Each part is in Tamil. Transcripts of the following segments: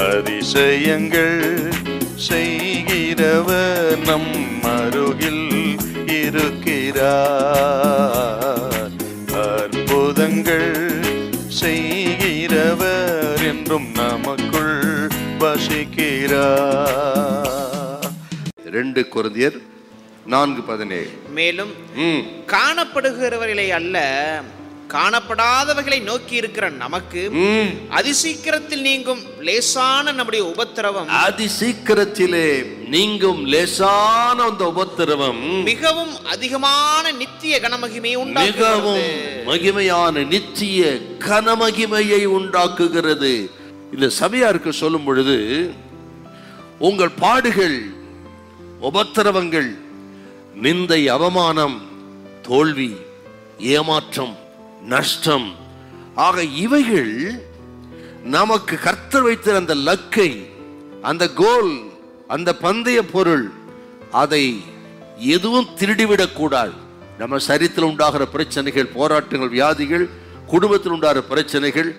அதிசயங்கள் செய்கிறவர் நம் அருகில் இருக்கிறார். அற்புதங்கள் செய்கிறவர் என்றும் நமக்குள் வசிக்கிறார். 2 கொரிந்தியர் 4:17. மேலும் காணப்படுகிறவர்களை அல்ல, காணப்படாதவர்களை நோக்கி இருக்கிற நமக்கு அதிசீக்கிரத்தில் நீங்கும் லேசான நம்முடைய உபத்திரவம், அதிசீக்கிரத்திலே நீங்கும் லேசான அந்த உபத்திரவம் மிகவும் அதிகமான நித்திய கனமகிமையை உண்டாக்குகிறது. மிகவும் மகிமையான நித்திய கனமகிமையை உண்டாக்குகிறது. இந்த சபையாருக்கு சொல்லும் பொழுது, உங்கள் பாடுகள், உபத்திரவங்கள், நிந்தை, அவமானம், தோல்வி, ஏமாற்றம், நஷ்டம் ஆக இவைகள் நமக்கு கர்த்தர் வைத்த அந்த லக்கை, அந்த கோல், அந்த பந்தய பொருள், அதை எதுவும் திருடிவிடக் கூடாது. நம்ம சரீரத்தில் உண்டாகிற பிரச்சனைகள், போராட்டங்கள், வியாதிகள், குடும்பத்தில் உண்டாகிற பிரச்சனைகள்,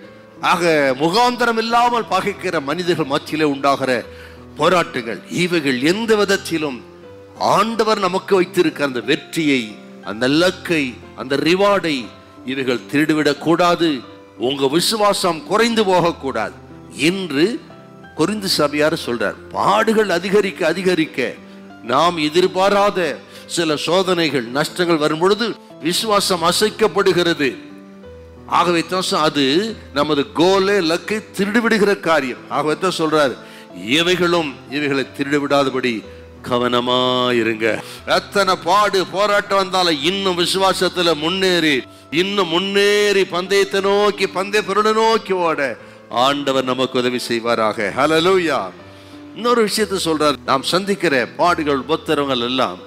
ஆக முகாந்தரம் இல்லாமல் பகைக்கிற மனிதர்கள் மத்தியிலே உண்டாகிற போராட்டங்கள், இவைகள் எந்த விதத்திலும் ஆண்டவர் நமக்கு வைத்திருக்க அந்த வெற்றியை, அந்த லக்கை, அந்த ரிவார்டை இவைகள் திருடிவிடக் கூடாது. உங்க விசுவாசம் குறைந்து போகக்கூடாது என்று கொரிந்து சபையார் சொல்றார். பாடுகள் அதிகரிக்க அதிகரிக்க நாம் எதிர்பாராத சில சோதனைகள், நஷ்டங்கள் வரும் பொழுது விசுவாசம் அசைக்கப்படுகிறது. ஆகவே தான் அது நமது கோலே, லக்கை திருடிவிடுகிற காரியம். ஆகவே தான் சொல்றார், இவைகளும் இவைகளை திருடிவிடாதபடி கவனமா இருங்க. எத்தனை பாடு போராட்டம் வந்தாலும் இன்னும் விசுவாசத்துல முன்னேறி பந்தயத்தை நோக்கி, பந்தய பொருளை நோக்கி ஓட ஆண்டவர் நமக்கு உதவி செய்வாராக. ஹல்லேலூயா. இன்னொரு விஷயத்தை சொல்றார், நாம் சந்திக்கிற பாடுகள், உபத்திரவங்கள் எல்லாம்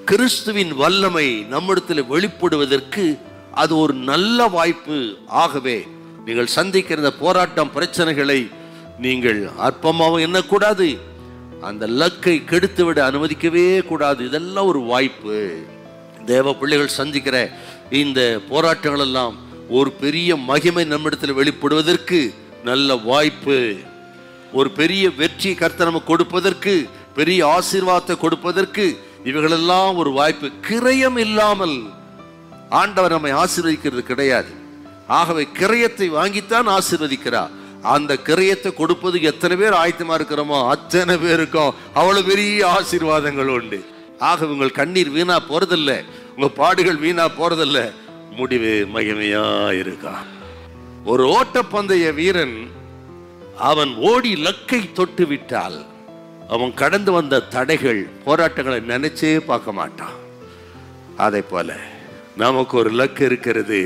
கிறிஸ்துவின் வல்லமை நம்மிடத்தில் வெளிப்படுவதற்கு அது ஒரு நல்ல வாய்ப்பு. ஆகவே நீங்கள் சந்திக்கிற இந்த போராட்டம், பிரச்சனைகளை நீங்கள் அற்பமாகவும் எண்ணக்கூடாது, அந்த லக்கை கெடுத்துவிட அனுமதிக்கவே கூடாது. இதெல்லாம் ஒரு வாய்ப்பு. தேவ பிள்ளைகள் சந்திக்கிற இந்த போராட்டங்கள் எல்லாம் ஒரு பெரிய மகிமை நம்மிடத்தில் வெளிப்படுவதற்கு நல்ல வாய்ப்பு. ஒரு பெரிய வெற்றி கர்த்தர் நமக்கு கொடுப்பதற்கு, பெரிய ஆசீர்வாதத்தை கொடுப்பதற்கு இவைகளெல்லாம் ஒரு வாய்ப்பு. கிரயம் இல்லாமல் ஆண்டவர் நம்மை ஆசீர்வதிக்கிறது கிடையாது. ஆகவே கிரயத்தை வாங்கித்தான் ஆசீர்வதிக்கிறார். அந்த கிரயத்தை கொடுப்பது எத்தனை பேர் ஆயத்தமா இருக்கிறோமோ அத்தனை பேருக்கும் அவ்வளவு பெரிய ஆசீர்வாதங்கள் உண்டு. ஆக உங்கள் கண்ணீர் வீணா போறதில்லை, உங்க பாடுகள் வீணா போறதில்லை, முடிவு மகிமையா இருக்கா. ஒரு ஓட்டப்பந்தய வீரன் அவன் ஓடி லக்கை தொட்டு விட்டால் அவன் கடந்து வந்த தடைகள், போராட்டங்களை நினைச்சே பார்க்க மாட்டான். அதை போல நமக்கு ஒரு லக்கு இருக்கிறது.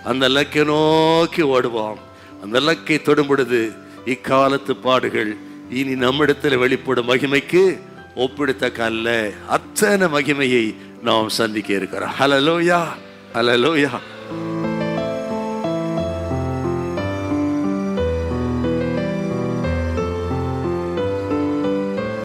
அந்த லக்கை நோக்கி ஓடுவோம். அந்த லக்கை தொடும் பொழுது இக்காலத்து பாடுகள் இனி நம்மிடத்தில் வெளிப்படும் மகிமைக்கு ஒப்பிடத்தக்க அல்ல. அத்தனை மகிமையை நாம் சந்திக்க இருக்கிறோம். ஹல்லேலூயா, ஹல்லேலூயா.